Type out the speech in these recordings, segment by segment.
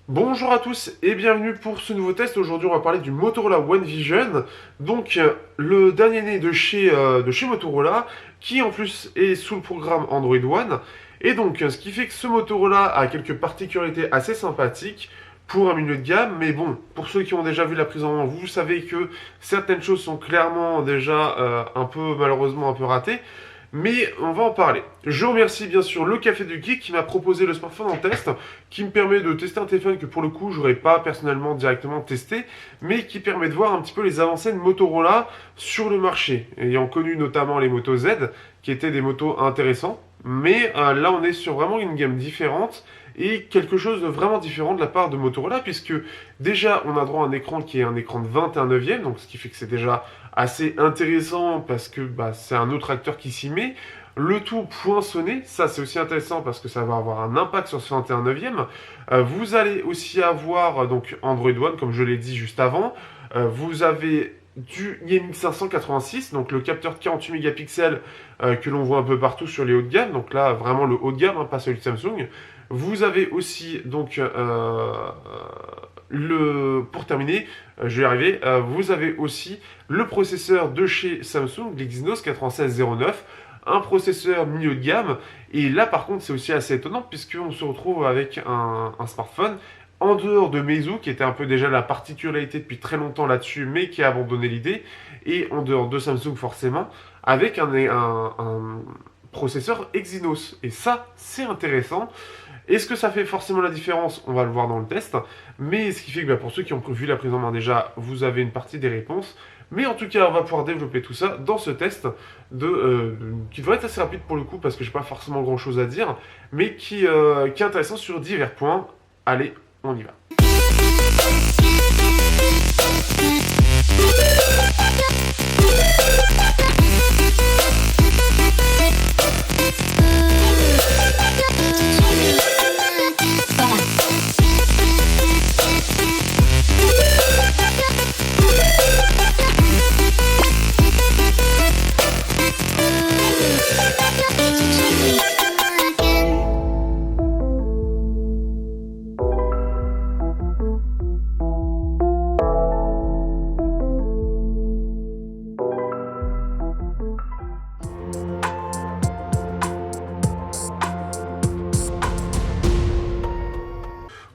Bonjour à tous et bienvenue pour ce nouveau test. Aujourd'hui, on va parler du Motorola One Vision, donc le dernier né de chez Motorola, qui en plus est sous le programme Android One. Et donc, ce qui fait que ce Motorola a quelques particularités assez sympathiques pour un milieu de gamme. Mais bon, pour ceux qui ont déjà vu la prise en main, vous savez que certaines choses sont clairement déjà malheureusement un peu ratées. Mais on va en parler. Je remercie bien sûr le Café du Geek qui m'a proposé le smartphone en test, qui me permet de tester un téléphone que pour le coup j'aurais pas personnellement directement testé, mais qui permet de voir un petit peu les avancées de Motorola sur le marché, ayant connu notamment les Moto Z, qui étaient des motos intéressants. Mais là on est sur vraiment une gamme différente et quelque chose de vraiment différent de la part de Motorola, puisque déjà on a droit à un écran qui est un écran de 21 neuvième, donc ce qui fait que c'est déjà assez intéressant parce que c'est un autre acteur qui s'y met. Le tout poinçonné, ça c'est aussi intéressant parce que ça va avoir un impact sur ce 21 neuvième. Vous allez aussi avoir donc Android One, comme je l'ai dit juste avant. Vous avez du IMX 586, donc le capteur de 48 mégapixels que l'on voit un peu partout sur les hauts de gamme. Donc là, vraiment le haut de gamme, hein, pas celui de Samsung. Vous avez aussi donc pour terminer, je vais y arriver, vous avez aussi le processeur de chez Samsung, l'Exynos 9609, un processeur milieu de gamme. Et là, par contre, c'est aussi assez étonnant puisqu'on se retrouve avec un smartphone en dehors de Meizu, qui était un peu déjà la particularité depuis très longtemps là-dessus, mais qui a abandonné l'idée, et en dehors de Samsung forcément, avec un processeur Exynos. Et ça, c'est intéressant. Est-ce que ça fait forcément la différence? On va le voir dans le test. Mais ce qui fait que pour ceux qui ont vu la prise en main déjà, vous avez une partie des réponses. Mais en tout cas, on va pouvoir développer tout ça dans ce test qui devrait être assez rapide pour le coup parce que j'ai pas forcément grand chose à dire, mais qui est intéressant sur divers points. Allez, on y va.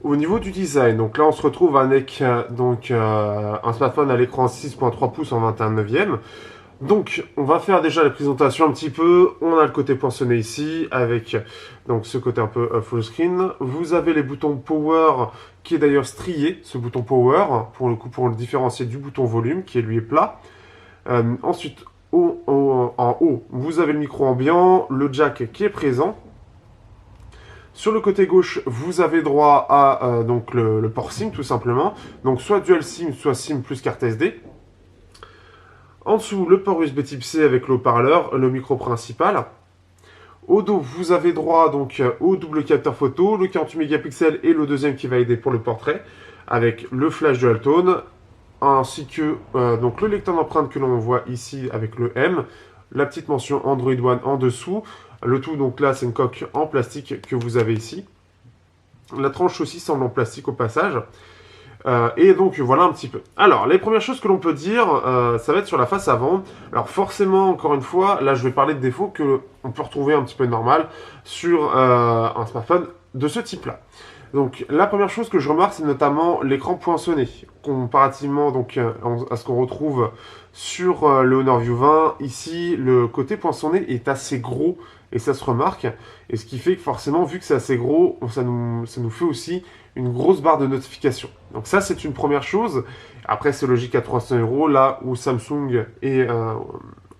Au niveau du design, donc là on se retrouve avec un smartphone à l'écran 6.3 pouces en 21 neuvième. Donc on va faire déjà la présentation un petit peu. On a le côté poinçonné ici avec donc ce côté un peu full screen. Vous avez les boutons power qui est d'ailleurs strié, ce bouton power, pour le coup pour le différencier du bouton volume qui lui est plat. Ensuite en haut, vous avez le micro ambiant, le jack qui est présent. Sur le côté gauche, vous avez droit à donc le port SIM tout simplement. Donc soit dual SIM, soit SIM plus carte SD. En dessous, le port USB type C avec le haut-parleur, le micro principal. Au dos, vous avez droit donc au double capteur photo, le 48 mégapixels et le deuxième qui va aider pour le portrait, avec le flash dual tone, ainsi que donc le lecteur d'empreintes que l'on voit ici avec le M, la petite mention Android One en dessous. Le tout, donc là, c'est une coque en plastique que vous avez ici. La tranche aussi semble en plastique au passage. Et donc, voilà un petit peu. Alors, les premières choses que l'on peut dire, ça va être sur la face avant. Alors, forcément, encore une fois, là, je vais parler de défauts qu'on peut retrouver un petit peu normal sur un smartphone de ce type-là. Donc, la première chose que je remarque, c'est notamment l'écran poinçonné. Comparativement donc, à ce qu'on retrouve sur le Honor View 20, ici, le côté poinçonné est assez gros et ça se remarque. Et ce qui fait que forcément, vu que c'est assez gros, ça nous fait aussi une grosse barre de notification. Donc ça, c'est une première chose. Après, c'est logique à 300 €, là où Samsung et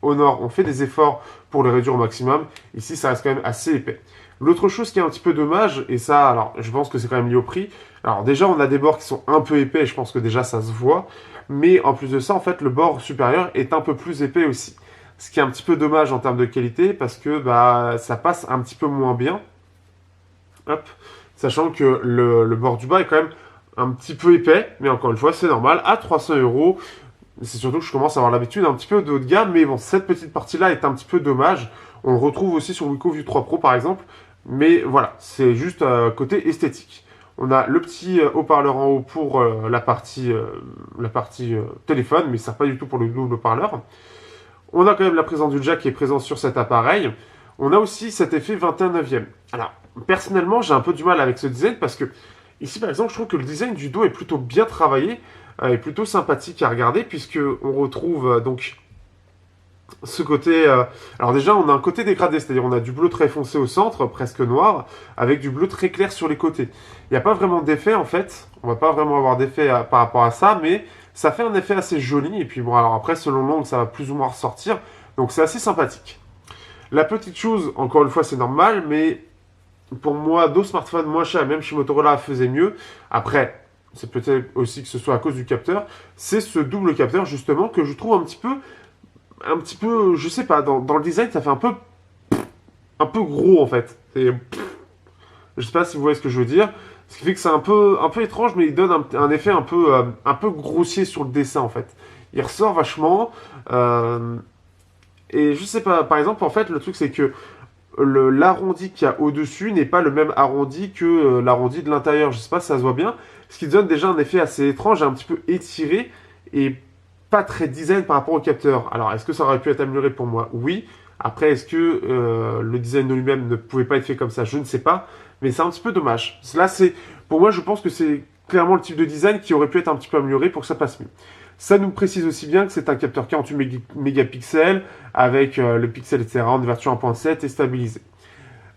Honor ont fait des efforts pour le réduire au maximum. Ici, ça reste quand même assez épais. L'autre chose qui est un petit peu dommage, et ça, alors, je pense que c'est quand même lié au prix. Alors déjà, on a des bords qui sont un peu épais, et je pense que déjà, ça se voit. Mais en plus de ça, en fait, le bord supérieur est un peu plus épais aussi. Ce qui est un petit peu dommage en termes de qualité, parce que ça passe un petit peu moins bien. Hop. Sachant que le bord du bas est quand même un petit peu épais, mais encore une fois, c'est normal. À 300 €, c'est surtout que je commence à avoir l'habitude un petit peu de haut de gamme, mais bon, cette petite partie-là est un petit peu dommage. On le retrouve aussi sur le Wiko View 3 Pro, par exemple. Mais voilà, c'est juste côté esthétique. On a le petit haut-parleur en haut pour la partie téléphone, mais ça ne sert pas du tout pour le double haut-parleur. On a quand même la présence du jack qui est présent sur cet appareil. On a aussi cet effet 21 neuvième. Alors, personnellement, j'ai un peu du mal avec ce design parce que, ici par exemple, je trouve que le design du dos est plutôt bien travaillé et plutôt sympathique à regarder puisque on retrouve donc ce côté... alors déjà, on a un côté dégradé, c'est-à-dire on a du bleu très foncé au centre, presque noir, avec du bleu très clair sur les côtés. Il n'y a pas vraiment d'effet en fait, on va pas vraiment avoir d'effet par rapport à ça, mais ça fait un effet assez joli, et puis bon, alors après, selon l'angle, ça va plus ou moins ressortir, donc c'est assez sympathique. La petite chose, encore une fois, c'est normal, mais pour moi, d'autres smartphones moins chers, même chez Motorola, faisaient mieux. Après, c'est peut-être aussi que ce soit à cause du capteur, c'est ce double capteur justement que je trouve un petit peu, je sais pas, dans le design, ça fait un peu gros en fait. Je sais pas si vous voyez ce que je veux dire. Ce qui fait que c'est un peu étrange, mais il donne un effet un peu grossier sur le dessin en fait. Il ressort vachement. Et je sais pas, par exemple, en fait, le truc c'est que l'arrondi qu'il y a au-dessus n'est pas le même arrondi que l'arrondi de l'intérieur. Je sais pas si ça se voit bien. Ce qui donne déjà un effet assez étrange, un petit peu étiré et pas très design par rapport au capteur. Alors, est-ce que ça aurait pu être amélioré pour moi? Oui. Après, est-ce que le design de lui-même ne pouvait pas être fait comme ça? Je ne sais pas. Mais c'est un petit peu dommage. Là, pour moi, je pense que c'est clairement le type de design qui aurait pu être un petit peu amélioré pour que ça passe mieux. Ça nous précise aussi bien que c'est un capteur 48 mégapixels avec le pixel, etc. en version 1.7 et stabilisé.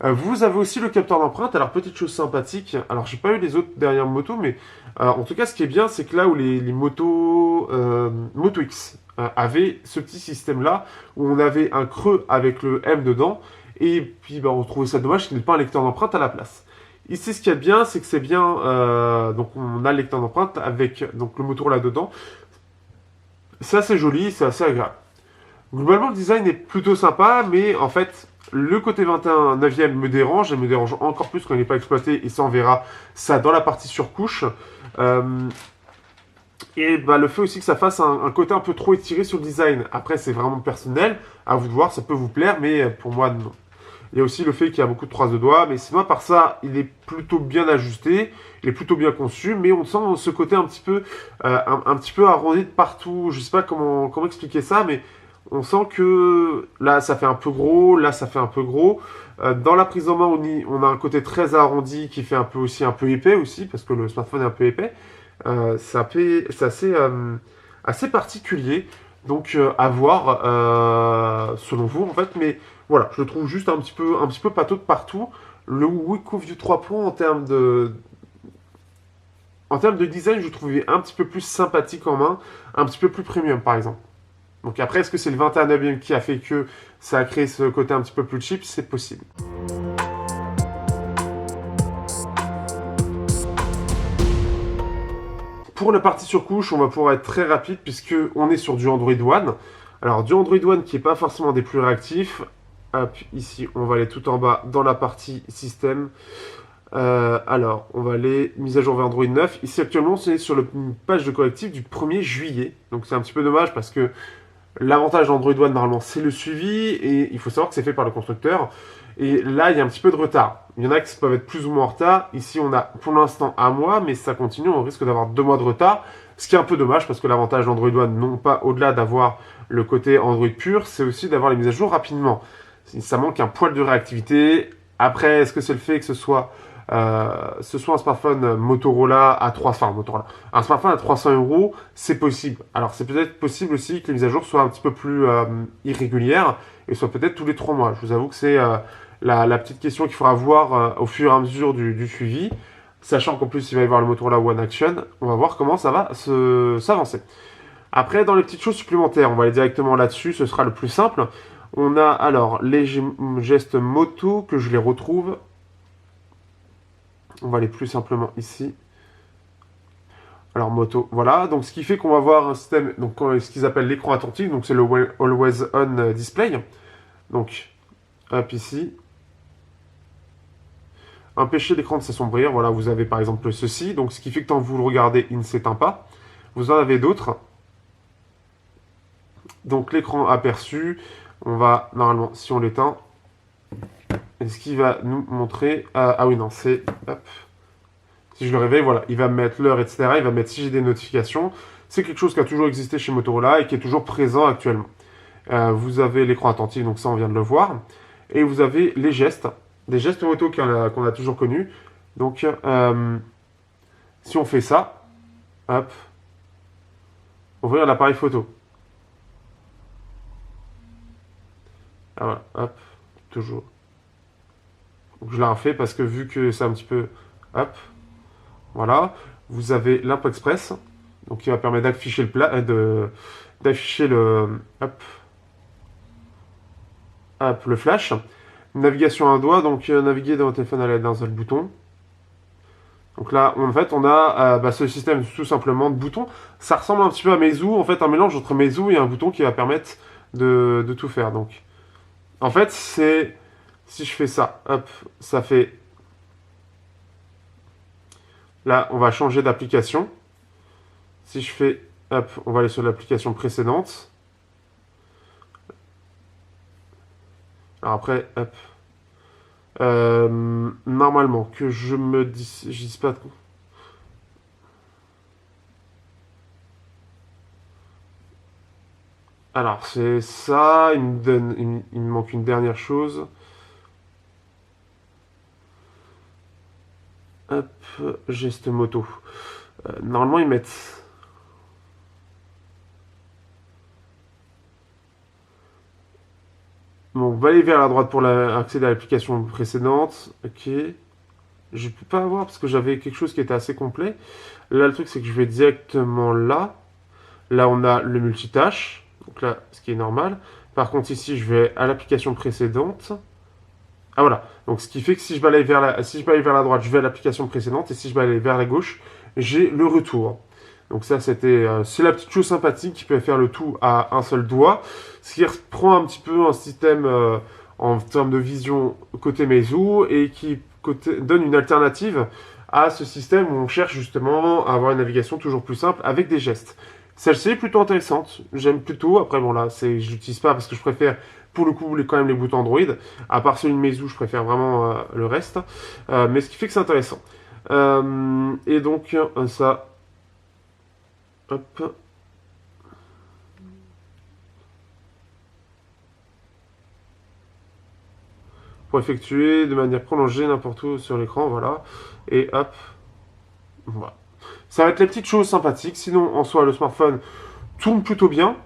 Vous avez aussi le capteur d'empreinte. Alors, petite chose sympathique. Alors, j'ai pas eu les autres dernières motos, mais en tout cas, ce qui est bien, c'est que là où les motos Moto X avaient ce petit système-là, où on avait un creux avec le M dedans, et puis bah, on trouvait ça dommage qu'il n'y ait pas un lecteur d'empreinte à la place. Ici, ce qu'il y a de bien, c'est que c'est bien. Donc, on a le lecteur d'empreinte avec donc, le moteur là-dedans. C'est assez joli, c'est assez agréable. Globalement, le design est plutôt sympa, mais en fait, le côté 21 neuvième me dérange, et me dérange encore plus quand il n'est pas exploité, et ça on verra ça dans la partie surcouche. Et bah, le fait aussi que ça fasse un côté un peu trop étiré sur le design. Après, c'est vraiment personnel, à vous de voir, ça peut vous plaire, mais pour moi, non. Il y a aussi le fait qu'il y a beaucoup de traces de doigts, mais sinon, par ça, il est plutôt bien ajusté, il est plutôt bien conçu, mais on sent ce côté un petit peu arrondi de partout. Je sais pas comment expliquer ça, mais on sent que là, ça fait un peu gros, là, ça fait un peu gros. Dans la prise en main, on a un côté très arrondi qui fait un peu épais aussi, parce que le smartphone est un peu épais. C'est assez particulier, donc à voir selon vous en fait, mais voilà, je le trouve juste un petit peu pâteau de partout. Le Wiko View 3 Pro en termes de design, je le trouvais un petit peu plus sympathique en main, un petit peu plus premium par exemple. Donc après, est-ce que c'est le 21 e qui a fait que ça a créé ce côté un petit peu plus cheap? C'est possible. Pour la partie surcouche, on va pouvoir être très rapide puisque on est sur du Android One. Alors du Android One qui n'est pas forcément des plus réactifs. Hop, ici, on va aller tout en bas dans la partie système. Alors, on va aller mise à jour vers Android 9. Ici, actuellement, c'est sur la page de correctif du 1er juillet. Donc c'est un petit peu dommage parce que l'avantage d'Android One, normalement, c'est le suivi. Et il faut savoir que c'est fait par le constructeur. Et là, il y a un petit peu de retard. Il y en a qui peuvent être plus ou moins en retard. Ici, on a pour l'instant un mois, mais ça continue. On risque d'avoir 2 mois de retard. Ce qui est un peu dommage parce que l'avantage d'Android One, non pas au-delà d'avoir le côté Android pur, c'est aussi d'avoir les mises à jour rapidement. Ça manque un poil de réactivité. Après, est-ce que c'est le fait que ce soit un smartphone Motorola à 300, enfin Motorola, un smartphone à 300 euros, c'est possible. Alors c'est peut-être possible aussi que les mises à jour soient un petit peu plus irrégulières et soient peut-être tous les 3 mois. Je vous avoue que c'est la petite question qu'il faudra voir au fur et à mesure du suivi, sachant qu'en plus il va y avoir le Motorola One Action. On va voir comment ça va s'avancer. Après, dans les petites choses supplémentaires, on va aller directement là-dessus, ce sera le plus simple. On a alors les gestes moto que je les retrouve. On va aller plus simplement ici. Alors moto, voilà. Donc ce qui fait qu'on va avoir un système, donc ce qu'ils appellent l'écran attentif. Donc c'est le Always On Display. Donc hop ici. Empêcher l'écran de s'assombrir. Voilà, vous avez par exemple ceci. Donc ce qui fait que quand vous le regardez, il ne s'éteint pas. Vous en avez d'autres. Donc l'écran aperçu. On va normalement, si on l'éteint, ce qui va nous montrer. Ah oui, non, c'est. Hop. Si je le réveille, voilà, il va me mettre l'heure, etc. Il va me mettre si j'ai des notifications. C'est quelque chose qui a toujours existé chez Motorola et qui est toujours présent actuellement. Vous avez l'écran attentif, donc ça on vient de le voir. Et vous avez les gestes, des gestes moto qu'on a toujours connus. Donc si on fait ça, hop, ouvrir l'appareil photo. Ah, voilà, hop, toujours. Donc je la refais parce que vu que c'est un petit peu, hop, voilà. Vous avez l'Imp Express, donc qui va permettre d'afficher le d'afficher hop, hop, le flash. Navigation à un doigt, donc naviguer dans votre téléphone à l'aide d'un seul bouton. Donc là, en fait, on a ce système tout simplement de boutons. Ça ressemble un petit peu à Meizu, en fait, un mélange entre Meizu et un bouton qui va permettre de tout faire. Donc, en fait, c'est si je fais ça, hop, ça fait. Là, on va changer d'application. Si je fais, hop, on va aller sur l'application précédente. Alors après, hop. Normalement, que je dise pas. Alors, c'est ça. Il me manque une dernière chose. Hop, geste moto. Normalement, ils mettent. Bon, on va aller vers la droite pour accéder à l'application précédente. Ok. Je peux pas avoir parce que j'avais quelque chose qui était assez complet. Là, le truc, c'est que je vais directement là. Là, on a le multitâche. Donc là, ce qui est normal. Par contre, ici, je vais à l'application précédente. Ah voilà. Donc, ce qui fait que si je vais aller vers la droite, je vais à l'application précédente. Et si je vais aller vers la gauche, j'ai le retour. Donc ça, c'est la petite chose sympathique qui peut faire le tout à un seul doigt. Ce qui reprend un petit peu un système en termes de vision côté Meizu et qui donne une alternative à ce système où on cherche justement à avoir une navigation toujours plus simple avec des gestes. Celle-ci est plutôt intéressante, j'aime plutôt. Après bon là, je l'utilise pas parce que je préfère pour le coup quand même les boutons Android. À part celui de Meizu, je préfère vraiment le reste. Mais ce qui fait que c'est intéressant. Et donc ça, hop. Pour effectuer de manière prolongée n'importe où sur l'écran, voilà. Et hop, voilà. Ça va être les petites choses sympathiques. Sinon, en soi, le smartphone tourne plutôt bien.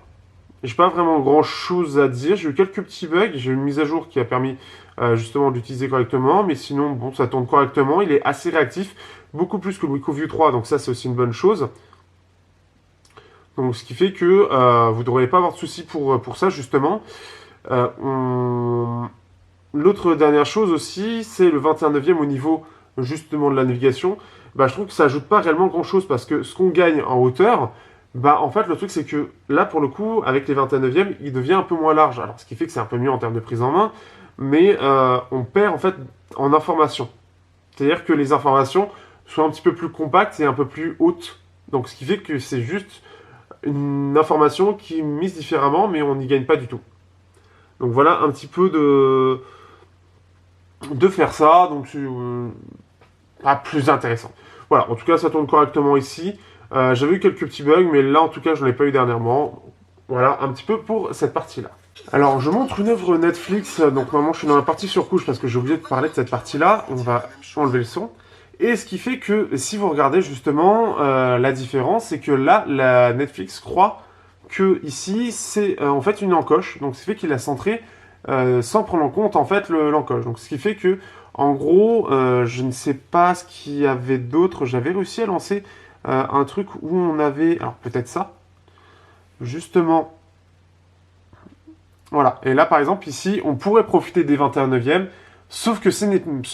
J'ai pas vraiment grand chose à dire. J'ai eu quelques petits bugs. J'ai eu une mise à jour qui a permis justement d'utiliser correctement. Mais sinon, bon, ça tourne correctement. Il est assez réactif. Beaucoup plus que le WeCoView 3. Donc ça, c'est aussi une bonne chose. Donc ce qui fait que vous ne devriez pas avoir de soucis pour ça, justement. L'autre dernière chose aussi, c'est le 21/9 au niveau justement de la navigation. Bah, je trouve que ça ajoute pas réellement grand chose parce que ce qu'on gagne en hauteur, bah en fait le truc c'est que là pour le coup avec les 21/9 il devient un peu moins large. Alors ce qui fait que c'est un peu mieux en termes de prise en main, mais on perd en fait en information. C'est-à-dire que les informations sont un petit peu plus compactes et un peu plus hautes. Donc ce qui fait que c'est juste une information qui est mise différemment, mais on n'y gagne pas du tout. Donc voilà un petit peu de faire ça, donc c'est pas plus intéressant. Voilà, en tout cas ça tourne correctement ici. J'avais eu quelques petits bugs, mais là en tout cas je n'en ai pas eu dernièrement. Voilà un petit peu pour cette partie-là. Alors je montre une œuvre Netflix, donc maintenant je suis dans la partie surcouche parce que j'ai oublié de parler de cette partie-là. On va enlever le son. Et ce qui fait que si vous regardez justement la différence, c'est que là la Netflix croit que ici c'est en fait une encoche, donc ce qui fait qu'il a centré sans prendre en compte en fait l'encoche. Donc ce qui fait que en gros, je ne sais pas ce qu'il y avait d'autre. J'avais réussi à lancer un truc où on avait, alors peut-être ça, justement. Voilà. Et là par exemple ici, on pourrait profiter des 21/9, sauf que ce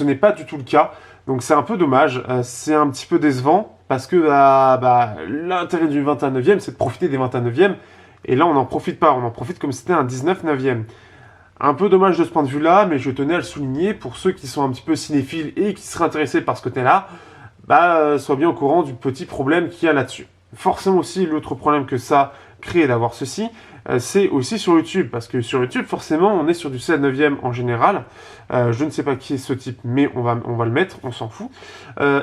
n'est pas du tout le cas. Donc c'est un peu dommage. C'est un petit peu décevant parce que l'intérêt du 21/9 c'est de profiter des 21/9. Et là, on n'en profite pas. On en profite comme si c'était un 19/9. Un peu dommage de ce point de vue-là, mais je tenais à le souligner pour ceux qui sont un petit peu cinéphiles et qui seraient intéressés par ce côté-là, soient bien au courant du petit problème qu'il y a là-dessus. Forcément aussi, l'autre problème que ça crée d'avoir ceci, c'est aussi sur YouTube, parce que sur YouTube, forcément, on est sur du 7/9 en général. Je ne sais pas qui est ce type, mais on va le mettre, on s'en fout.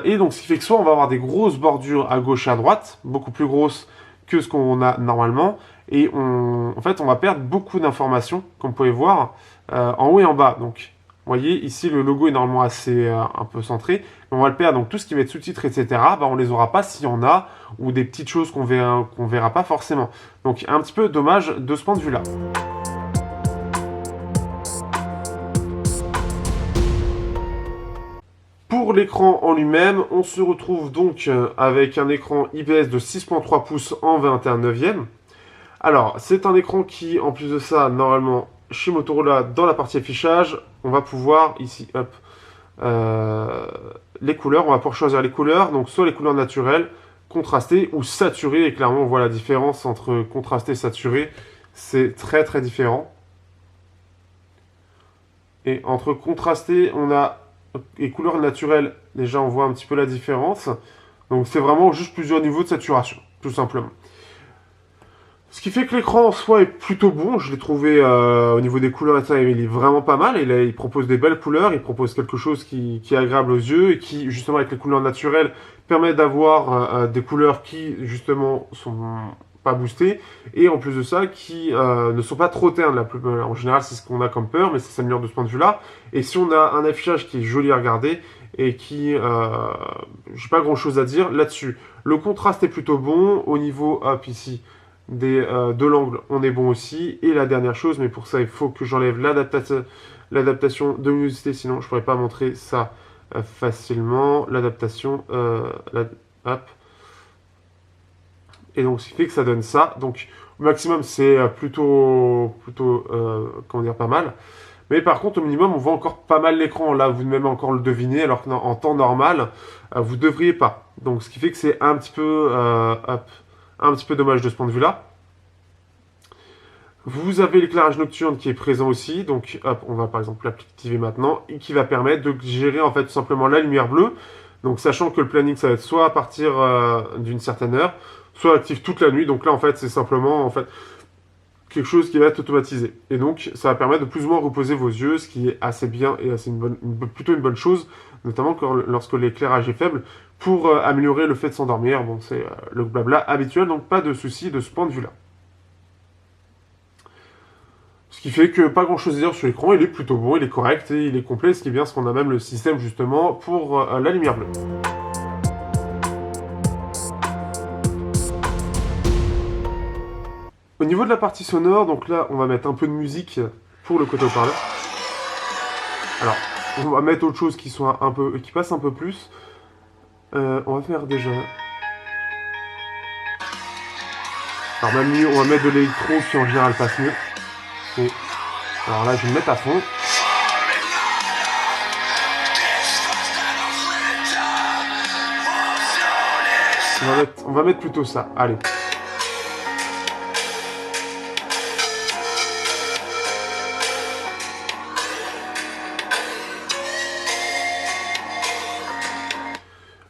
Et donc, ce qui fait que soit on va avoir des grosses bordures à gauche et à droite, beaucoup plus grosses que ce qu'on a normalement, et en fait, on va perdre beaucoup d'informations, comme vous pouvez voir, en haut et en bas. Donc, vous voyez, ici, le logo est normalement assez un peu centré, mais on va le perdre. Donc, tout ce qui va être sous-titres, etc., bah, on les aura pas s'il y en a, ou des petites choses qu'on verra pas forcément. Donc, un petit peu dommage de ce point de vue-là. Pour l'écran en lui-même, on se retrouve donc avec un écran IPS de 6.3 pouces en 21/9. Alors, c'est un écran qui, en plus de ça, normalement, chez Motorola, dans la partie affichage, on va pouvoir, ici, hop, les couleurs, on va pouvoir choisir les couleurs, donc soit les couleurs naturelles, contrastées ou saturées, et clairement, on voit la différence entre contrasté et saturé, c'est très très différent. Et entre contrasté, on a et couleurs naturelles, déjà on voit un petit peu la différence. Donc c'est vraiment juste plusieurs niveaux de saturation, tout simplement. Ce qui fait que l'écran en soi est plutôt bon, je l'ai trouvé au niveau des couleurs et ça, il est vraiment pas mal, il propose des belles couleurs, il propose quelque chose qui est agréable aux yeux et qui, justement avec les couleurs naturelles, permet d'avoir des couleurs qui, justement, sont pas boostées et en plus de ça, qui ne sont pas trop ternes. En général, c'est ce qu'on a comme peur, mais ça s'améliore de ce point de vue-là. Et si on a un affichage qui est joli à regarder et qui... j'ai pas grand-chose à dire là-dessus. Le contraste est plutôt bon, au niveau, hop, ici... de l'angle, on est bon aussi. Et la dernière chose, mais pour ça, il faut que j'enlève l'adaptation de luminosité, sinon je pourrais pas montrer ça facilement. L'adaptation, hop. Et donc, ce qui fait que ça donne ça. Donc, au maximum, c'est plutôt comment dire, pas mal. Mais par contre, au minimum, on voit encore pas mal l'écran. Là, vous même encore le devinez, alors qu'en temps normal, vous devriez pas. Donc, ce qui fait que c'est un petit peu, hop, un petit peu dommage de ce point de vue-là. Vous avez l'éclairage nocturne qui est présent aussi, donc hop, on va par exemple l'activer maintenant, et qui va permettre de gérer en fait tout simplement la lumière bleue. Donc sachant que le planning ça va être soit à partir d'une certaine heure, soit actif toute la nuit. Donc là en fait c'est simplement en fait quelque chose qui va être automatisé. Et donc ça va permettre de plus ou moins reposer vos yeux, ce qui est assez bien et assez plutôt une bonne chose, notamment lorsque l'éclairage est faible, pour améliorer le fait de s'endormir. Bon, c'est le blabla habituel, donc pas de souci de ce point de vue-là. Ce qui fait que pas grand chose à dire sur l'écran, il est plutôt bon, il est correct et il est complet, ce qui est bien, c'est qu'on a même le système justement pour la lumière bleue. Au niveau de la partie sonore, donc là on va mettre un peu de musique pour le côté haut-parleur. Alors, on va mettre autre chose qui passe un peu plus. On va faire déjà... Alors même mieux, on va mettre de l'électro qui en général passe mieux. Et alors là, je vais me mettre à fond. On va mettre plutôt ça. Allez.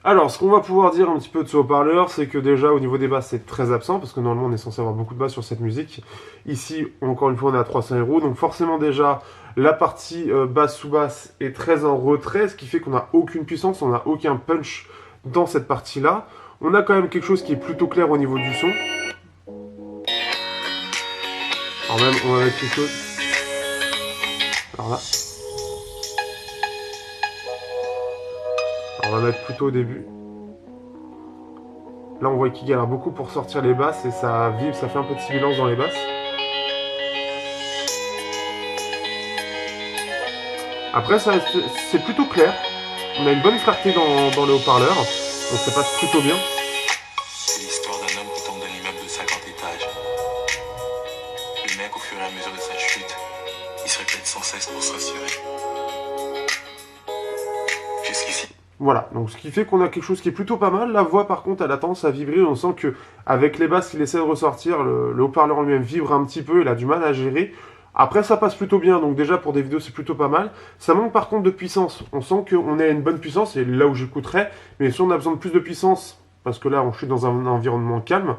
Alors, ce qu'on va pouvoir dire un petit peu de ce haut-parleur, c'est que déjà au niveau des basses, c'est très absent, parce que normalement on est censé avoir beaucoup de basses sur cette musique. Ici, encore une fois, on est à 300 €, donc forcément déjà, la partie basse sous basse est très en retrait, ce qui fait qu'on n'a aucune puissance, on n'a aucun punch dans cette partie-là. On a quand même quelque chose qui est plutôt clair au niveau du son. Alors même, on va mettre quelque chose... Alors là... On va mettre plutôt au début. Là, on voit qu'il galère beaucoup pour sortir les basses et ça vibre, ça fait un peu de sibilance dans les basses. Après, c'est plutôt clair. On a une bonne clarté dans le haut-parleur, donc ça passe plutôt bien. C'est l'histoire d'un homme qui tombe d'un immeuble de 50 étages. Le mec, au fur et à mesure de sa chute, il se répète sans cesse pour se rassurer. Jusqu'ici. Voilà, donc ce qui fait qu'on a quelque chose qui est plutôt pas mal. La voix, par contre, elle a tendance à vibrer. On sent que avec les basses qu'il essaie de ressortir, le haut-parleur en lui-même vibre un petit peu. Il a du mal à gérer. Après, ça passe plutôt bien. Donc déjà, pour des vidéos, c'est plutôt pas mal. Ça manque par contre de puissance. On sent qu'on est à une bonne puissance. Et là où j'écouterais. Mais si on a besoin de plus de puissance parce que là, je suis dans un environnement calme.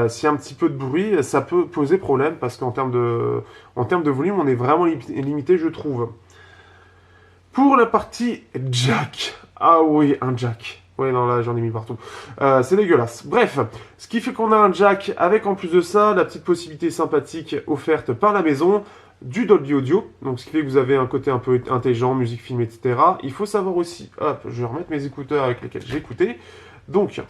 S'il y a un petit peu de bruit, ça peut poser problème, parce en termes de volume, on est vraiment limité, je trouve. Pour la partie jack. Ah oui, un jack. Ouais, non, là, j'en ai mis partout. C'est dégueulasse. Bref, ce qui fait qu'on a un jack avec, en plus de ça, la petite possibilité sympathique offerte par la maison du Dolby Audio. Donc, ce qui fait que vous avez un côté un peu intelligent, musique, film, etc. Il faut savoir aussi... Hop, je vais remettre mes écouteurs avec lesquels j'ai écouté. Donc,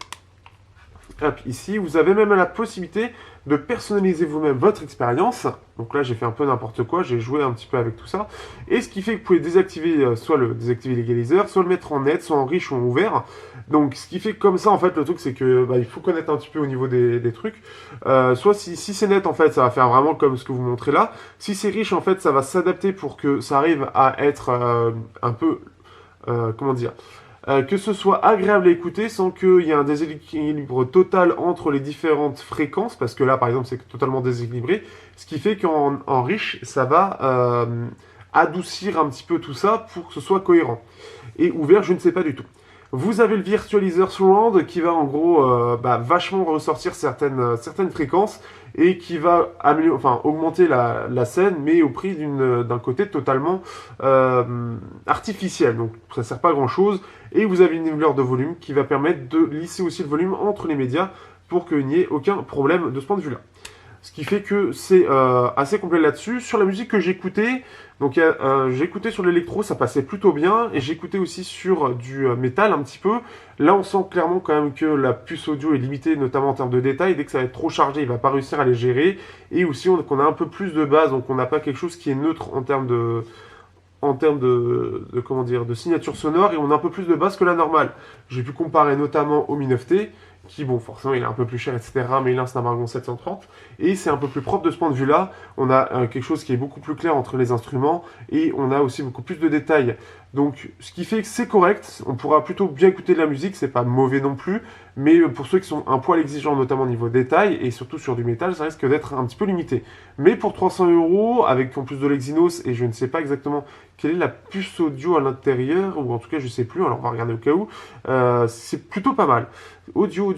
hop, ici, vous avez même la possibilité de personnaliser vous-même votre expérience. Donc là, j'ai fait un peu n'importe quoi, j'ai joué un petit peu avec tout ça. Et ce qui fait que vous pouvez désactiver, soit le désactiver l'égaliseur, soit le mettre en net, soit en riche ou en ouvert. Donc ce qui fait que comme ça, en fait, le truc, c'est que il faut connaître un petit peu au niveau des trucs. Soit si c'est net, en fait, ça va faire vraiment comme ce que vous montrez là. Si c'est riche, en fait, ça va s'adapter pour que ça arrive à être un peu... comment dire, que ce soit agréable à écouter sans qu'il y ait un déséquilibre total entre les différentes fréquences, parce que là, par exemple, c'est totalement déséquilibré, ce qui fait qu'en riche, ça va adoucir un petit peu tout ça pour que ce soit cohérent. Et ouvert, je ne sais pas du tout. Vous avez le virtualiseur surround qui va en gros vachement ressortir certaines fréquences et qui va augmenter la scène, mais au prix d'un côté totalement artificiel. Donc ça ne sert pas à grand chose. Et vous avez une niveleur de volume qui va permettre de lisser aussi le volume entre les médias pour qu'il n'y ait aucun problème de ce point de vue-là. Ce qui fait que c'est assez complet là-dessus. Sur la musique que j'écoutais, donc j'ai écouté sur l'électro, ça passait plutôt bien. Et j'ai écouté aussi sur du métal un petit peu. Là, on sent clairement quand même que la puce audio est limitée, notamment en termes de détails. Dès que ça va être trop chargé, il ne va pas réussir à les gérer. Et aussi, qu'on a un peu plus de base, donc on n'a pas quelque chose qui est neutre en termes de comment dire, de signature sonore, et on a un peu plus de basse que la normale. J'ai pu comparer notamment au Mi 9T, qui, bon, forcément, il est un peu plus cher, etc., mais là, c'est un Margon 730, et c'est un peu plus propre de ce point de vue-là. On a quelque chose qui est beaucoup plus clair entre les instruments, et on a aussi beaucoup plus de détails. Donc, ce qui fait que c'est correct, on pourra plutôt bien écouter de la musique, c'est pas mauvais non plus, mais pour ceux qui sont un poil exigeants, notamment au niveau détail, et surtout sur du métal, ça risque d'être un petit peu limité. Mais pour 300 €, avec en plus de l'Exynos, et je ne sais pas exactement quelle est la puce audio à l'intérieur, ou en tout cas je sais plus, alors on va regarder au cas où, c'est plutôt pas mal. Audio,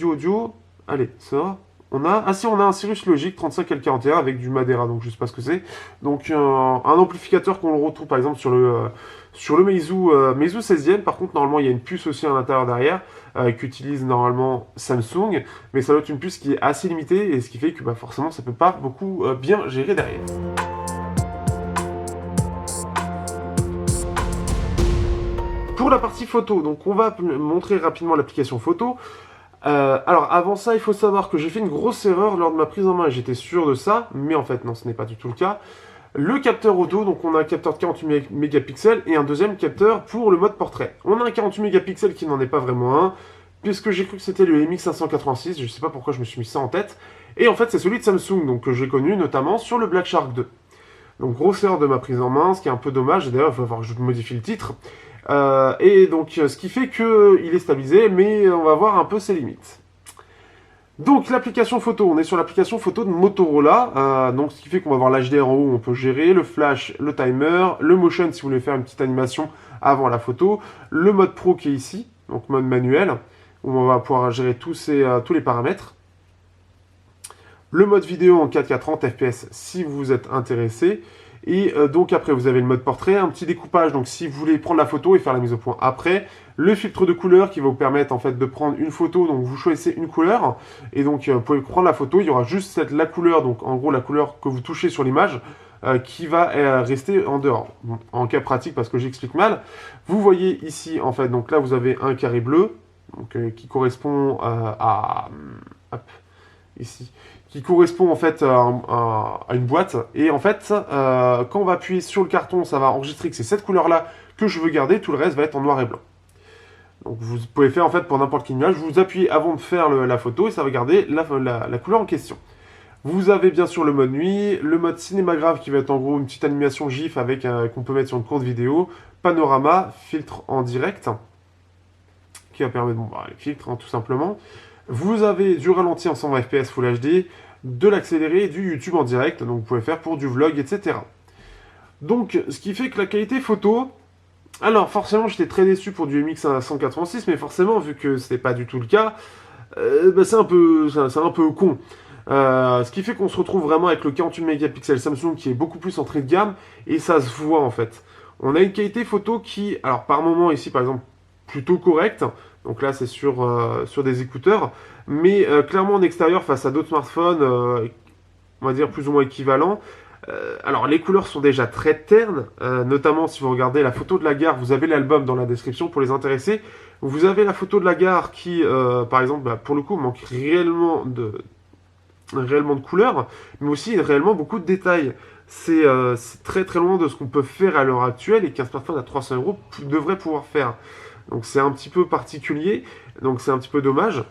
allez, ça, on a un Cirrus Logic 35L41 avec du Madeira, donc je sais pas ce que c'est. Donc un amplificateur qu'on le retrouve par exemple sur le Meizu 16e, par contre normalement il y a une puce aussi à l'intérieur derrière, qu'utilise normalement Samsung, mais ça doit être une puce qui est assez limitée, et ce qui fait que forcément ça peut pas beaucoup bien gérer derrière. Pour la partie photo, donc on va montrer rapidement l'application photo. Alors avant ça, il faut savoir que j'ai fait une grosse erreur lors de ma prise en main, et j'étais sûr de ça, mais en fait non, ce n'est pas du tout le cas. Le capteur auto, donc on a un capteur de 48 mégapixels et un deuxième capteur pour le mode portrait. On a un 48 mégapixels qui n'en est pas vraiment un, puisque j'ai cru que c'était le MX586, je ne sais pas pourquoi je me suis mis ça en tête. Et en fait c'est celui de Samsung, donc que j'ai connu notamment sur le Black Shark 2. Donc grosse erreur de ma prise en main, ce qui est un peu dommage, d'ailleurs il va falloir que je modifie le titre. Et donc ce qui fait qu'il est stabilisé, mais on va voir un peu ses limites. Donc l'application photo, on est sur l'application photo de Motorola, donc ce qui fait qu'on va voir l'HDR en haut, on peut gérer, le flash, le timer, le motion si vous voulez faire une petite animation avant la photo, le mode pro qui est ici, donc mode manuel, où on va pouvoir gérer tous les paramètres, le mode vidéo en 4K 30 fps si vous êtes intéressé, et donc après vous avez le mode portrait, un petit découpage, donc si vous voulez prendre la photo et faire la mise au point après, le filtre de couleur qui va vous permettre en fait de prendre une photo, donc vous choisissez une couleur, et donc vous pouvez prendre la photo, il y aura juste la couleur, donc en gros la couleur que vous touchez sur l'image, qui va rester en dehors. Bon, en cas pratique, parce que j'explique mal, vous voyez ici en fait, donc là vous avez un carré bleu, donc, qui correspond hop, ici, qui correspond en fait à une boîte, et en fait quand on va appuyer sur le carton, ça va enregistrer que c'est cette couleur là que je veux garder, tout le reste va être en noir et blanc. Donc vous pouvez faire en fait pour n'importe quelle image, vous appuyez avant de faire la photo et ça va garder la couleur en question. Vous avez bien sûr le mode nuit, le mode cinémagraphe qui va être en gros une petite animation GIF avec qu'on peut mettre sur une courte vidéo, panorama, filtre en direct, qui va permettre les filtres tout simplement. Vous avez du ralenti en 120 fps Full HD, de l'accéléré, du YouTube en direct, donc vous pouvez faire pour du vlog, etc. Donc ce qui fait que la qualité photo, alors forcément j'étais très déçu pour du MX186, mais forcément vu que c'était pas du tout le cas, c'est un peu con. Ce qui fait qu'on se retrouve vraiment avec le 48 mégapixels Samsung qui est beaucoup plus entrée de gamme et ça se voit en fait. On a une qualité photo qui, alors par moment ici par exemple, plutôt correcte. Donc là c'est sur des écouteurs. Mais clairement en extérieur face à d'autres smartphones, on va dire plus ou moins équivalents. Alors les couleurs sont déjà très ternes, notamment si vous regardez la photo de la gare, vous avez l'album dans la description pour les intéressés. Vous avez la photo de la gare qui, par exemple, pour le coup, manque réellement de couleurs, mais aussi réellement beaucoup de détails. C'est très très loin de ce qu'on peut faire à l'heure actuelle et qu'un smartphone à 300 euros devrait pouvoir faire. Donc c'est un petit peu particulier, donc c'est un petit peu dommage.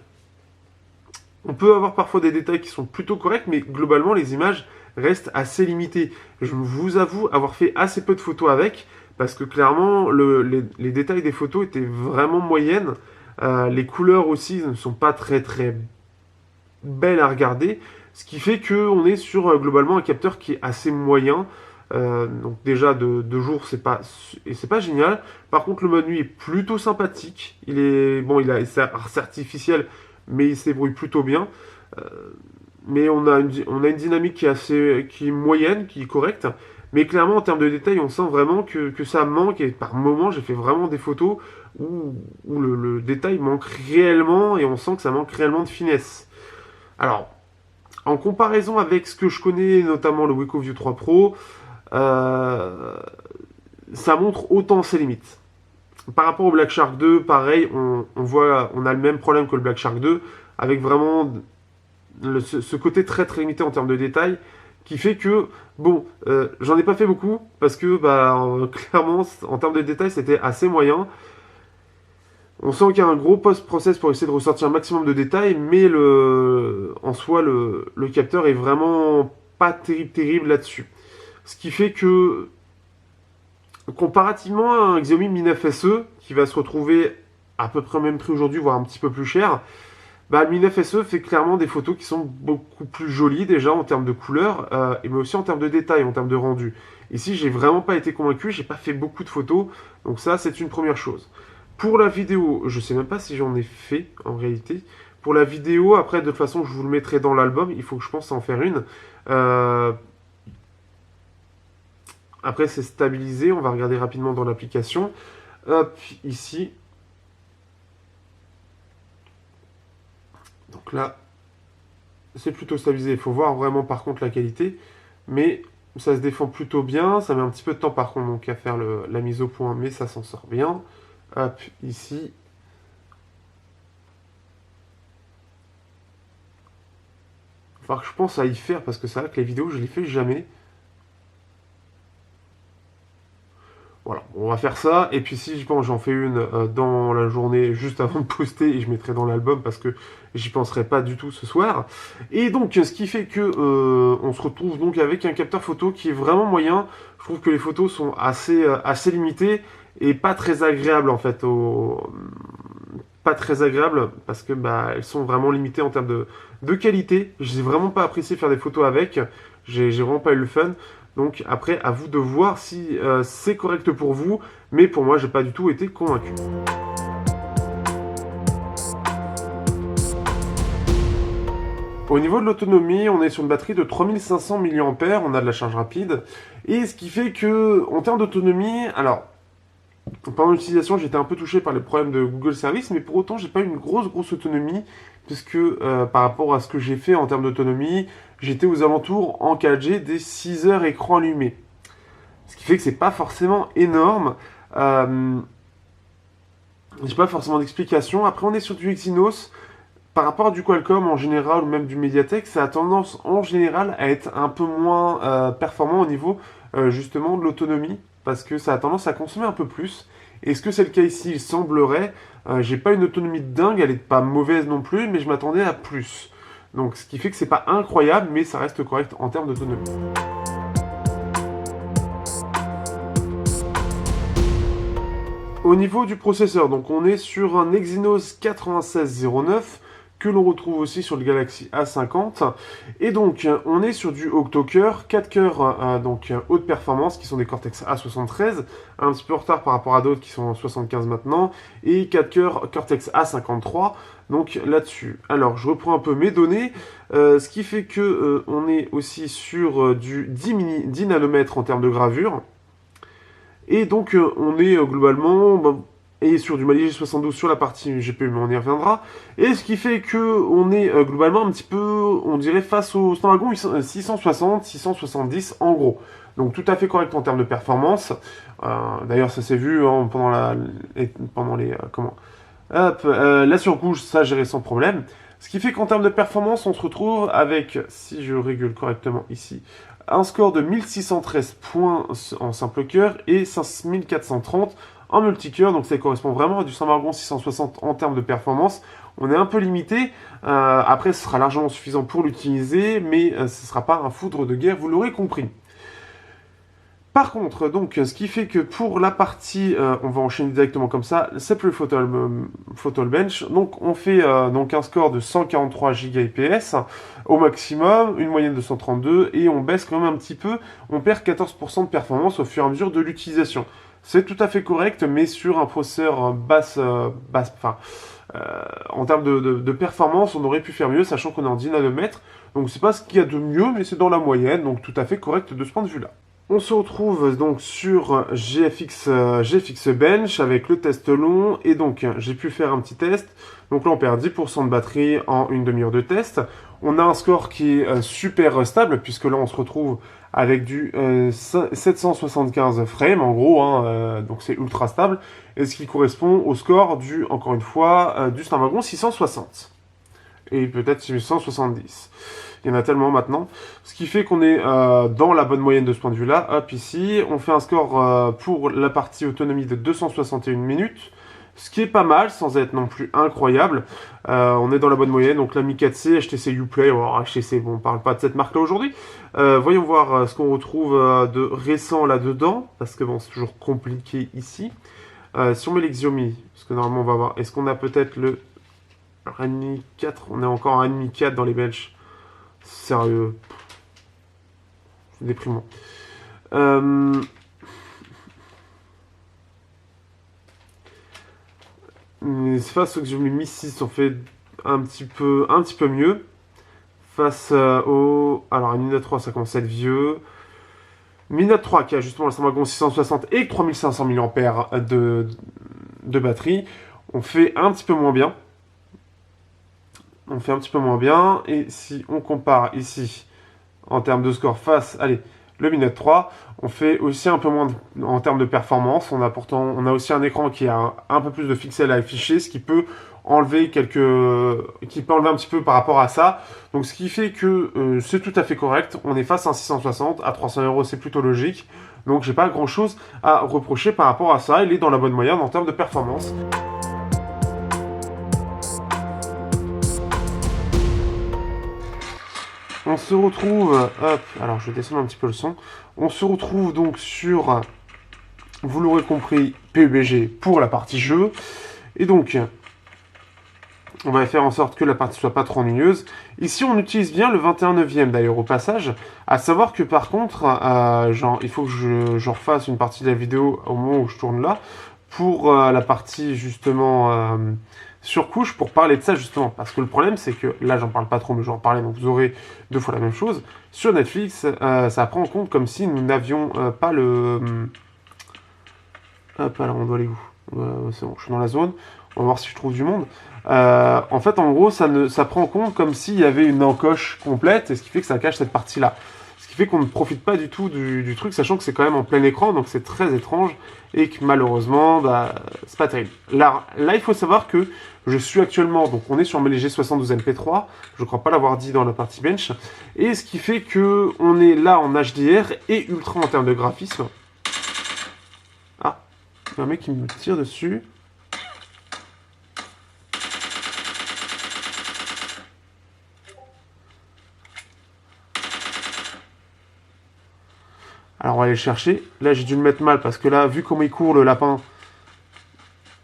On peut avoir parfois des détails qui sont plutôt corrects, mais globalement les images restent assez limitées. Je vous avoue avoir fait assez peu de photos avec, parce que clairement les détails des photos étaient vraiment moyennes. Les couleurs aussi ne sont pas très très belle à regarder, ce qui fait qu'on est sur globalement un capteur qui est assez moyen. Donc déjà de jour c'est pas génial. Par contre le mode nuit est plutôt sympathique. Il est bon, c'est artificiel, mais il se débrouille plutôt bien. Euh, mais on a une dynamique qui est moyenne, qui est correcte. Mais clairement en termes de détails, on sent vraiment que ça manque. Et par moments, j'ai fait vraiment des photos où le détail manque réellement et on sent que ça manque réellement de finesse. Alors, en comparaison avec ce que je connais, notamment le Wiko View 3 Pro, euh, ça montre autant ses limites. Par rapport au Black Shark 2, pareil, on a le même problème que le Black Shark 2, avec vraiment ce côté très très limité en termes de détails, qui fait que, bon, j'en ai pas fait beaucoup, parce que, clairement, en termes de détails, c'était assez moyen. On sent qu'il y a un gros post-process pour essayer de ressortir un maximum de détails, mais en soi, le capteur est vraiment pas terrible là-dessus. Ce qui fait que, comparativement à un Xiaomi Mi 9 SE, qui va se retrouver à peu près au même prix aujourd'hui, voire un petit peu plus cher, le Mi 9 SE fait clairement des photos qui sont beaucoup plus jolies déjà en termes de couleurs, mais aussi en termes de détails, en termes de rendu. Ici, j'ai vraiment pas été convaincu, j'ai pas fait beaucoup de photos, donc ça, c'est une première chose. Pour la vidéo, je sais même pas si j'en ai fait en réalité. Pour la vidéo, après, de toute façon, je vous le mettrai dans l'album. Il faut que je pense à en faire une. Après, c'est stabilisé. On va regarder rapidement dans l'application. Hop, ici. Donc là, c'est plutôt stabilisé. Il faut voir vraiment par contre la qualité. Mais ça se défend plutôt bien. Ça met un petit peu de temps par contre donc, à faire la mise au point, mais ça s'en sort bien. Hop, ici. Il va falloir que je pense à y faire parce que c'est vrai que les vidéos, je les fais jamais. Voilà, on va faire ça. Et puis si je pense, j'en fais une dans la journée juste avant de poster et je mettrai dans l'album parce que j'y penserai pas du tout ce soir. Et donc, ce qui fait que on se retrouve donc avec un capteur photo qui est vraiment moyen. Je trouve que les photos sont assez limitées et pas très agréables en fait. Pas très agréables parce que elles sont vraiment limitées en termes de qualité. Je n'ai vraiment pas apprécié faire des photos avec. J'ai vraiment pas eu le fun. Donc après, à vous de voir si c'est correct pour vous, mais pour moi, j'ai pas du tout été convaincu. Au niveau de l'autonomie, on est sur une batterie de 3500 mAh, on a de la charge rapide, et ce qui fait que, en termes d'autonomie, alors, pendant l'utilisation, j'étais un peu touché par les problèmes de Google Service, mais pour autant, j'ai pas eu une grosse autonomie, puisque par rapport à ce que j'ai fait en termes d'autonomie, j'étais aux alentours en 4G des 6 heures écran allumé. Ce qui fait que c'est pas forcément énorme. J'ai pas forcément d'explication. Après, on est sur du Exynos. Par rapport à du Qualcomm en général, ou même du Mediatek, ça a tendance en général à être un peu moins performant au niveau justement de l'autonomie, parce que ça a tendance à consommer un peu plus. Est-ce que c'est le cas ici? Il semblerait. J'ai pas une autonomie de dingue, elle est pas mauvaise non plus, mais je m'attendais à plus. Donc ce qui fait que c'est pas incroyable, mais ça reste correct en termes d'autonomie. Au niveau du processeur, donc on est sur un Exynos 9609 que l'on retrouve aussi sur le Galaxy A50. Et donc, on est sur du octo-cœur, 4 cœurs donc haute performance, qui sont des Cortex A73, un petit peu en retard par rapport à d'autres qui sont en 75 maintenant, et 4 cœurs Cortex A53, donc là-dessus. Alors, je reprends un peu mes données, ce qui fait que on est aussi sur du 10 nanomètres en termes de gravure, et donc on est globalement... et sur du Mali G72 sur la partie GPU, mais on y reviendra. Et ce qui fait que on est globalement un petit peu, on dirait, face au Snapdragon 660, 670 en gros. Donc tout à fait correct en termes de performance. D'ailleurs, ça s'est vu hein, pendant les comment hop, la surcouche, ça géré sans problème. Ce qui fait qu'en termes de performance, on se retrouve avec, si je régule correctement ici, un score de 1613 points en simple cœur et 5430 en multicœur, donc ça correspond vraiment à du Snapdragon 660 en termes de performance. On est un peu limité, après ce sera largement suffisant pour l'utiliser, mais ce ne sera pas un foudre de guerre, vous l'aurez compris. Par contre, donc, ce qui fait que pour la partie, on va enchaîner directement comme ça, c'est le Photo Bench. Donc, on fait donc un score de 143 Gbps au maximum, une moyenne de 132, et on baisse quand même un petit peu, on perd 14% de performance au fur et à mesure de l'utilisation. C'est tout à fait correct, mais sur un processeur en termes de performance, on aurait pu faire mieux, sachant qu'on est en 10 nanomètres. Donc c'est pas ce qu'il y a de mieux, mais c'est dans la moyenne, donc tout à fait correct de ce point de vue-là. On se retrouve donc sur GFX Bench avec le test long, et donc j'ai pu faire un petit test. Donc là on perd 10% de batterie en une demi-heure de test. On a un score qui est super stable, puisque là on se retrouve avec du 775 frames en gros, hein, donc c'est ultra stable, et ce qui correspond au score du, encore une fois, du Snapdragon 660, et peut-être 670. Il y en a tellement maintenant, ce qui fait qu'on est dans la bonne moyenne de ce point de vue-là. Hop, ici, on fait un score pour la partie autonomie de 261 minutes, ce qui est pas mal, sans être non plus incroyable. On est dans la bonne moyenne, donc la Mi 4C, HTC Uplay, alors HTC, bon, on parle pas de cette marque-là aujourd'hui. Voyons voir ce qu'on retrouve de récent là-dedans, parce que bon, c'est toujours compliqué ici. Si on met les Xiaomi, parce que normalement on va voir, est-ce qu'on a peut-être le Redmi 4? On est encore un Redmi 4 dans les benches. Sérieux. C'est déprimant. Face au Xiaomi Mi 6, on fait un petit peu mieux. Face au... Alors, une Mi Note 3, ça commence à être vieux. Mi Note 3, qui a justement le Snapdragon 660 et 3500 mAh de batterie, on fait un petit peu moins bien. On fait un petit peu moins bien. Et si on compare ici, en termes de score face, allez, le Mi Note 3, on fait aussi un peu moins en termes de performance. On a aussi un écran qui a un peu plus de pixels à afficher, ce qui peut enlever un petit peu par rapport à ça. Donc ce qui fait que c'est tout à fait correct. On est face à un 660, à 300 €, c'est plutôt logique. Donc j'ai pas grand chose à reprocher par rapport à ça. Il est dans la bonne moyenne en termes de performance. On se retrouve, hop, alors je vais descendre un petit peu le son. On se retrouve donc sur, vous l'aurez compris, PUBG pour la partie jeu. Et donc, on va faire en sorte que la partie soit pas trop ennuyeuse. Ici, on utilise bien le 21/9 d'ailleurs au passage. À savoir que par contre, il faut que je refasse une partie de la vidéo au moment où je tourne là. Pour la partie justement surcouche, pour parler de ça justement. Parce que le problème, c'est que là, j'en parle pas trop, mais j'en parlais, donc vous aurez 2 fois la même chose. Sur Netflix, ça prend en compte comme si nous n'avions pas le... Hop, alors on doit aller où? C'est bon, je suis dans la zone. On va voir si je trouve du monde. En fait, en gros, ça prend en compte comme s'il y avait une encoche complète, et ce qui fait que ça cache cette partie-là. Ce qui fait qu'on ne profite pas du tout du truc, sachant que c'est quand même en plein écran, donc c'est très étrange, et que malheureusement, c'est pas terrible. Là, il faut savoir que je suis actuellement, donc on est sur mes G72 MP3, je crois pas l'avoir dit dans la partie bench, et ce qui fait que on est là en HDR et ultra en termes de graphisme. Ah, il y a un mec qui me tire dessus. Alors on va aller le chercher. Là j'ai dû le mettre mal parce que là, vu comment il court le lapin,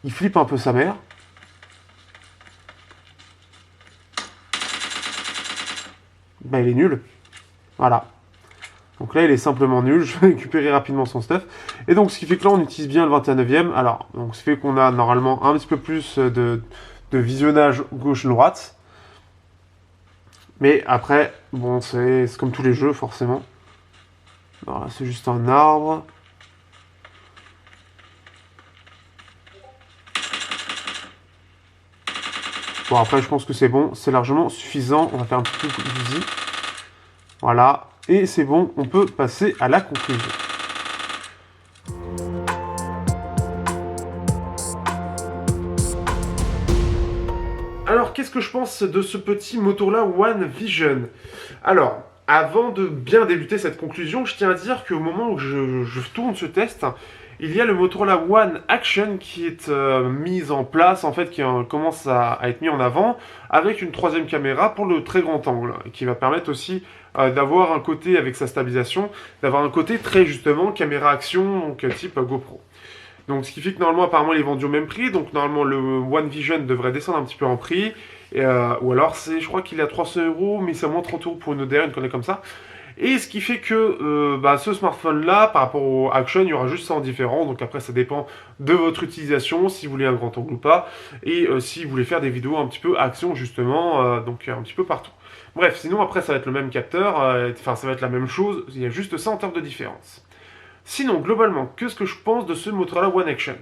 il flippe un peu sa mère. bah, il est nul. Voilà. Donc là, il est simplement nul. Je vais récupérer rapidement son stuff. Et donc, ce qui fait que là, on utilise bien le 21e. Alors, donc, ce qui fait qu'on a normalement un petit peu plus de visionnage gauche-droite. Mais après, bon, c'est comme tous les jeux, forcément. Voilà, c'est juste un arbre. Bon, après, je pense que c'est bon. C'est largement suffisant. On va faire un petit peu d'easy. Voilà. Et c'est bon, on peut passer à la conclusion. Alors, qu'est-ce que je pense de ce petit moteur-là One Vision? Alors, avant de bien débuter cette conclusion, je tiens à dire qu'au moment où je tourne ce test, il y a le Motorola One Action qui est mis en place, en fait, qui commence à être mis en avant, avec une troisième caméra pour le très grand angle, qui va permettre aussi d'avoir un côté, avec sa stabilisation, d'avoir un côté très justement caméra action, donc type GoPro. Donc ce qui fait que normalement, apparemment, il est vendu au même prix, donc normalement le One Vision devrait descendre un petit peu en prix, ou alors je crois qu'il est à 300 euros, mais c'est à moins 30 euros pour une ODR, une connerie comme ça. Et ce qui fait que ce smartphone-là, par rapport au Action, il y aura juste ça en différent. Donc après, ça dépend de votre utilisation, si vous voulez un grand angle ou pas, et si vous voulez faire des vidéos un petit peu action, justement, donc un petit peu partout. Bref, sinon après, ça va être le même capteur, enfin ça va être la même chose, il y a juste ça en termes de différence. Sinon, globalement, qu'est-ce que je pense de ce Motorola One Action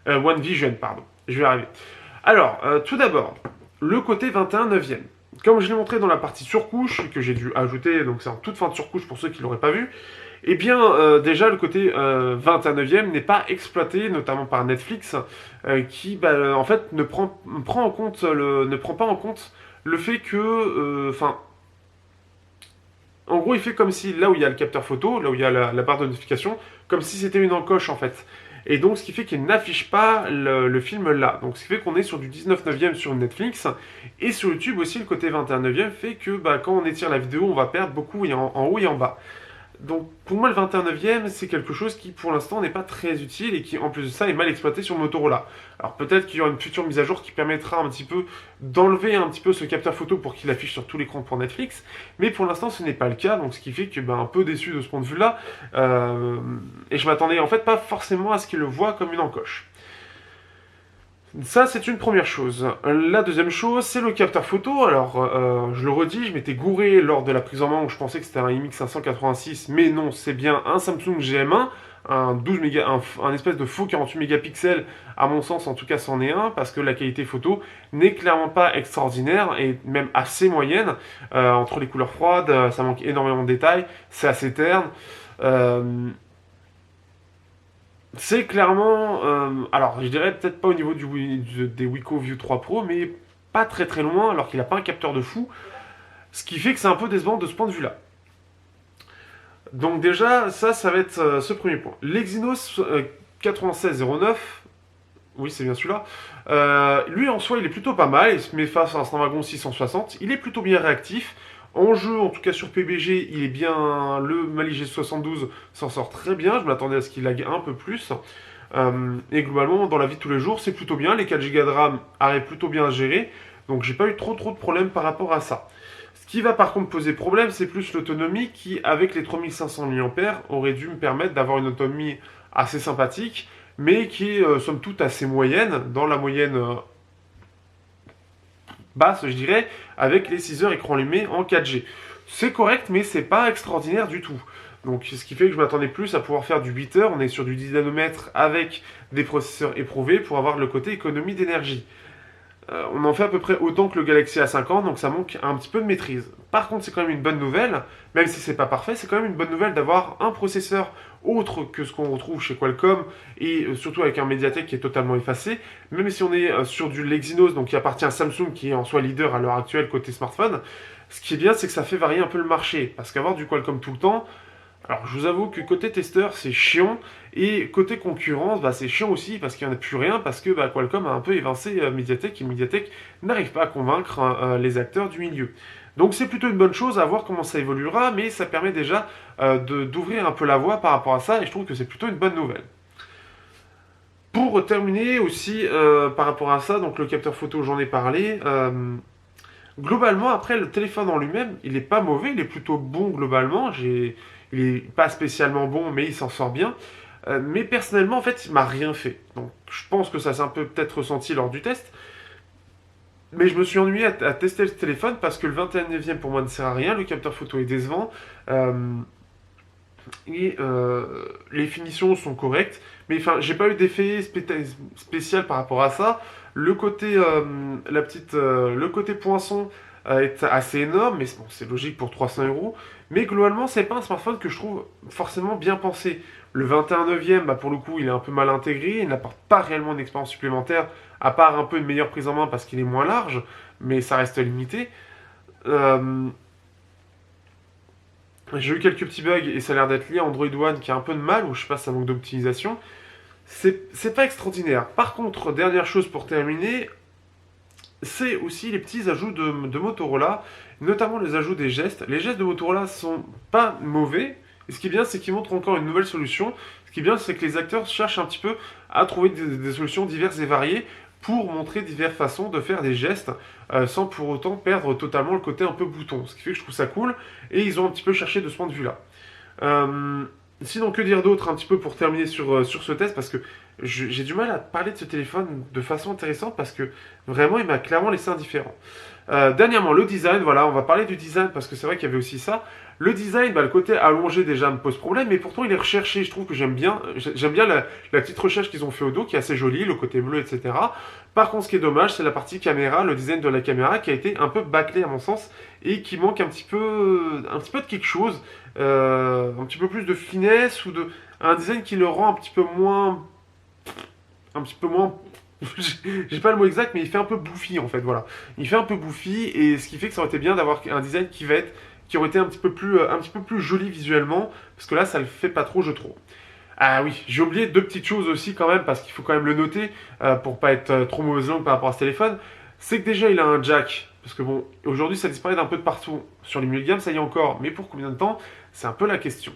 One Vision, pardon. Je vais arriver. Alors, tout d'abord, le côté 21/9e. Comme je l'ai montré dans la partie surcouche, que j'ai dû ajouter, donc c'est en toute fin de surcouche pour ceux qui ne l'auraient pas vu, eh bien, déjà, le côté 21/9e n'est pas exploité, notamment par Netflix, qui, en fait, ne prend pas en compte le fait que, en gros, il fait comme si, là où il y a le capteur photo, là où il y a la barre de notification, comme si c'était une encoche, en fait. Et donc, ce qui fait qu'il n'affiche pas le film là. Donc, ce qui fait qu'on est sur du 19/9e sur Netflix. Et sur YouTube aussi, le côté 21/9e fait que quand on étire la vidéo, on va perdre beaucoup en haut et en bas. Donc, pour moi, le 21/9e, c'est quelque chose qui, pour l'instant, n'est pas très utile et qui, en plus de ça, est mal exploité sur Motorola. Alors, peut-être qu'il y aura une future mise à jour qui permettra un petit peu d'enlever un petit peu ce capteur photo pour qu'il affiche sur tout l'écran pour Netflix. Mais pour l'instant, ce n'est pas le cas. Donc, ce qui fait que, un peu déçu de ce point de vue-là. Et je m'attendais, en fait, pas forcément à ce qu'il le voit comme une encoche. Ça, c'est une première chose. La deuxième chose, c'est le capteur photo. Alors, je le redis, je m'étais gouré lors de la prise en main où je pensais que c'était un IMX586, mais non, c'est bien un Samsung GM1, un espèce de faux 48 mégapixels, à mon sens, en tout cas, c'en est un, parce que la qualité photo n'est clairement pas extraordinaire, et même assez moyenne. Entre les couleurs froides, ça manque énormément de détails, c'est assez terne. C'est clairement, alors je dirais peut-être pas au niveau des Wiko View 3 Pro, mais pas très très loin, alors qu'il n'a pas un capteur de fou, ce qui fait que c'est un peu décevant de ce point de vue-là. Donc déjà, ça va être ce premier point. L'Exynos 9609, oui c'est bien celui-là, lui en soi il est plutôt pas mal, il se met face à un Snapdragon 660, il est plutôt bien réactif. En jeu, en tout cas sur PBG, il est bien. Le Mali G72 s'en sort très bien. Je m'attendais à ce qu'il lag un peu plus. Et globalement, dans la vie de tous les jours, c'est plutôt bien. Les 4 Go de RAM arrivent plutôt bien à gérer. Donc j'ai pas eu trop de problèmes par rapport à ça. Ce qui va par contre poser problème, c'est plus l'autonomie qui, avec les 3500 mAh, aurait dû me permettre d'avoir une autonomie assez sympathique, mais qui est somme toute assez moyenne, dans la moyenne basse, je dirais, avec les 6 heures écran allumé en 4G. C'est correct, mais c'est pas extraordinaire du tout. Donc, ce qui fait que je m'attendais plus à pouvoir faire du 8 heures. On est sur du 10 nanomètres avec des processeurs éprouvés pour avoir le côté économie d'énergie. On en fait à peu près autant que le Galaxy A50, donc ça manque un petit peu de maîtrise. Par contre, c'est quand même une bonne nouvelle, même si c'est pas parfait, c'est quand même une bonne nouvelle d'avoir un processeur autre que ce qu'on retrouve chez Qualcomm, et surtout avec un Mediatek qui est totalement effacé. Même si on est sur du Exynos, donc qui appartient à Samsung, qui est en soi leader à l'heure actuelle côté smartphone, ce qui est bien, c'est que ça fait varier un peu le marché, parce qu'avoir du Qualcomm tout le temps, alors je vous avoue que côté testeur c'est chiant, et côté concurrence c'est chiant aussi parce qu'il n'y en a plus rien, parce que Qualcomm a un peu évincé Mediatek, et Mediatek n'arrive pas à convaincre les acteurs du milieu. Donc c'est plutôt une bonne chose, à voir comment ça évoluera, mais ça permet déjà d'ouvrir un peu la voie par rapport à ça, et je trouve que c'est plutôt une bonne nouvelle. Pour terminer aussi par rapport à ça, donc le capteur photo j'en ai parlé, Globalement, après, le téléphone en lui-même, il est pas mauvais, il est plutôt bon globalement. Il est pas spécialement bon, mais il s'en sort bien. Mais personnellement, en fait, il m'a rien fait. Donc, je pense que ça s'est un peu peut-être ressenti lors du test. Mais je me suis ennuyé à tester le téléphone parce que le 21e pour moi ne sert à rien. Le capteur photo est décevant. Euh, les finitions sont correctes. Mais enfin, j'ai pas eu d'effet spécial par rapport à ça. Le côté, le côté poinçon est assez énorme, mais bon, c'est logique pour 300 euros. Mais globalement, c'est pas un smartphone que je trouve forcément bien pensé. Le 21e, bah, pour le coup, il est un peu mal intégré. Il n'apporte pas réellement d'expérience supplémentaire, à part un peu une meilleure prise en main parce qu'il est moins large, mais ça reste limité. Euh, j'ai eu quelques petits bugs et ça a l'air d'être lié à Android One qui a un peu de mal, ou je sais pas, ça manque d'optimisation. C'est pas extraordinaire. Par contre, dernière chose pour terminer, c'est aussi les petits ajouts de Motorola, notamment les ajouts des gestes. Les gestes de Motorola sont pas mauvais. Et ce qui est bien, c'est qu'ils montrent encore une nouvelle solution. Ce qui est bien, c'est que les acteurs cherchent un petit peu à trouver des solutions diverses et variées pour montrer diverses façons de faire des gestes sans pour autant perdre totalement le côté un peu bouton. Ce qui fait que je trouve ça cool. Et ils ont un petit peu cherché de ce point de vue-là. Euh, Sinon, que dire d'autre un petit peu pour terminer sur ce test, parce que j'ai du mal à parler de ce téléphone de façon intéressante parce que vraiment il m'a clairement laissé indifférent. Dernièrement, le design, voilà, on va parler du design parce que c'est vrai qu'il y avait aussi ça. Le design, bah, le côté allongé déjà me pose problème, mais pourtant il est recherché. Je trouve que j'aime bien la petite recherche qu'ils ont fait au dos qui est assez jolie, le côté bleu, etc. Par contre, ce qui est dommage, c'est la partie caméra, le design de la caméra qui a été un peu bâclé à mon sens et qui manque un petit peu de quelque chose, un petit peu plus de finesse ou de un design qui le rend un petit peu moins j'ai pas le mot exact, mais il fait un peu bouffi en fait, voilà. Il fait un peu bouffi, et ce qui fait que ça aurait été bien d'avoir un design qui aurait été un petit peu plus joli visuellement, parce que là, ça le fait pas trop, je trouve. Ah oui, j'ai oublié deux petites choses aussi quand même, parce qu'il faut quand même le noter, pour pas être trop mauvaise langue par rapport à ce téléphone. C'est que déjà, il a un jack, parce que bon, aujourd'hui, ça disparaît d'un peu de partout. Sur les milieux de gamme, ça y est encore, mais pour combien de temps? C'est un peu la question.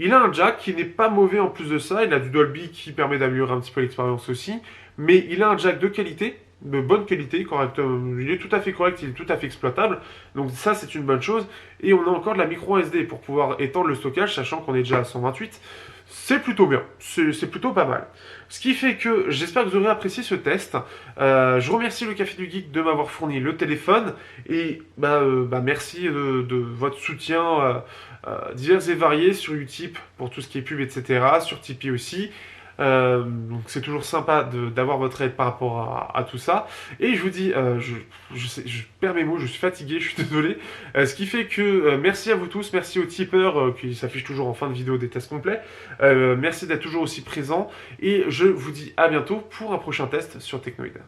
Il a un jack qui n'est pas mauvais en plus de ça, il a du Dolby qui permet d'améliorer un petit peu l'expérience aussi, mais il a un jack de qualité, de bonne qualité, correct, il est tout à fait correct, il est tout à fait exploitable, donc ça c'est une bonne chose, et on a encore de la micro SD pour pouvoir étendre le stockage, sachant qu'on est déjà à 128, c'est plutôt bien, c'est plutôt pas mal. Ce qui fait que j'espère que vous aurez apprécié ce test. Je remercie le Café du Geek de m'avoir fourni le téléphone, et merci de votre soutien divers et variés sur Utip pour tout ce qui est pub, etc., sur Tipeee aussi. Donc c'est toujours sympa d'avoir votre aide par rapport à tout ça. Et je vous dis, je perds mes mots, je suis fatigué, je suis désolé. Ce qui fait que merci à vous tous, merci aux tipeurs qui s'affichent toujours en fin de vidéo des tests complets. Merci d'être toujours aussi présents. Et je vous dis à bientôt pour un prochain test sur Technoid.